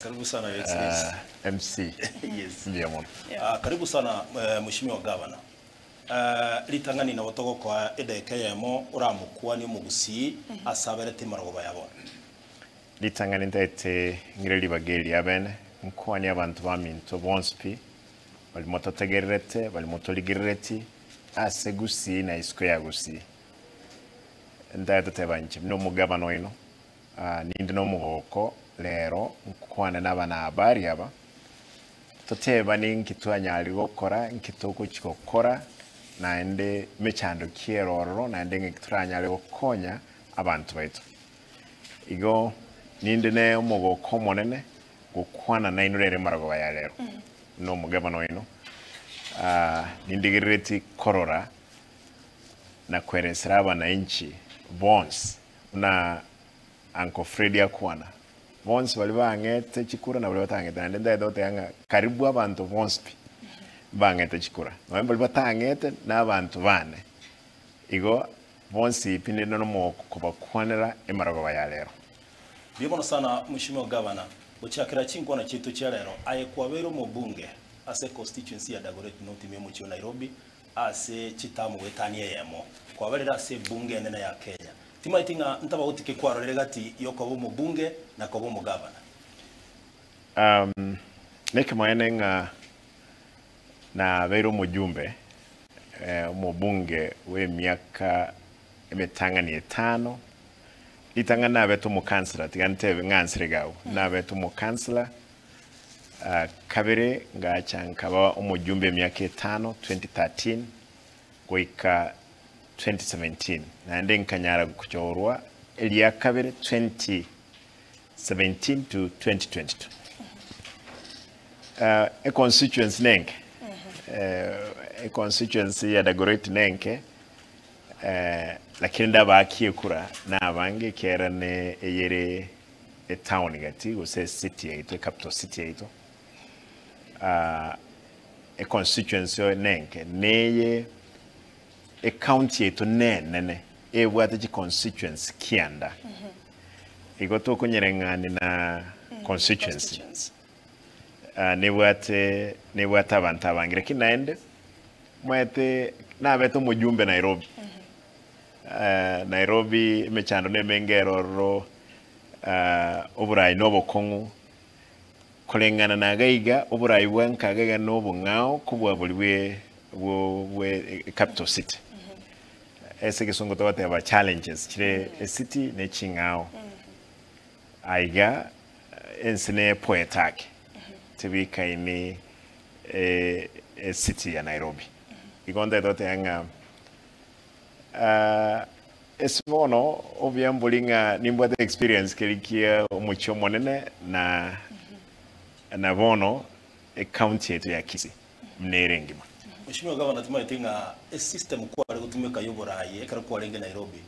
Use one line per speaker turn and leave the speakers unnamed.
Karibu sana Your Excellency.
MC.
Yes.
Ndiyo mwana.
Karibu sana Mheshimiwa Gavana. Litangani na watogo kwa edeke yemo uramukuwa ni Kisii asaberete marogoba yabo.
Litangani ndete ngireli bageli abene nkwani abantu baminto bonspi bali mototegerete bali motoligereti ase Kisii na isko ya Kisii. Ndete tebanje no mugabano ino nindi no mugoko lero nkwana n'abana habari aba toteba ninkitwanyali gokora nkitoko chikokora naende mechando kieroro naende ngituranyali gokonya abantu baitu igo ninde ne omugoko monene gukwana nainurere maragoba ya lero no mugabano ino nindigireti korora na kweresera abana inchi bonds na Uncle Freddy akwana bonsi bali bangete chikura na bali batangete nande ndaye yanga karibu abantu bonspi bangete chikura bali batangete n'abantu bane igo bonsi pinde no mo kubakwanira emaragoba ya lero
Bibona sana Mheshimiwa Gavana uchakira chinkwa na chitu cha lero ayekwabero mu bunge ase constituency ya Dagoretti North memo chio Nairobi ase chitamu wetanie yemo kwabarira ase bunge nene ya Kenya timaitinga ntaba utike kwarorere gati yokobo mu bunge na kobo mu Gavana
neke maenenga na bero mujumbe mu bunge we miaka emetangani 5 litanga na beto mu kansela tigantebe ngansire gawo na beto mu kansela kabere ngachankaba umujumbe miaka 5 2013 goika 2017 na ende nkanyara kuchorwa elia kabere 2017 to 2022 a constituency nenke a constituency ya Dagoretti nenke lakini ndaba akiyekura na abange kera ne eyere a town gati ose city yaito capital city yaito a constituency nenke neye ekaonti yetu nene ebwate chi constituency kianda igoto kunyerengani na constituency nebwate abantu abangire kinaende mwete nabeto mujumbe Nairobi Nairobi mechando nemengeroro oburai nobokongu kolengana na gaiga oburai bwanka gaiga nobungao kubwa buliwe capital city ese kisongo to whatever challenges chire a city ne chingao aiga ensene poetake tibika ini a city ya Nairobi igonda dote anga esmono obyambulinga Nimbwate experience kilikia omucho monene na bono e county yetu ya Kisii mnerengima
Mheshimiwa Gavana timaitinga a system kwa gutumika y'uburayi ekara kwa renge Nairobi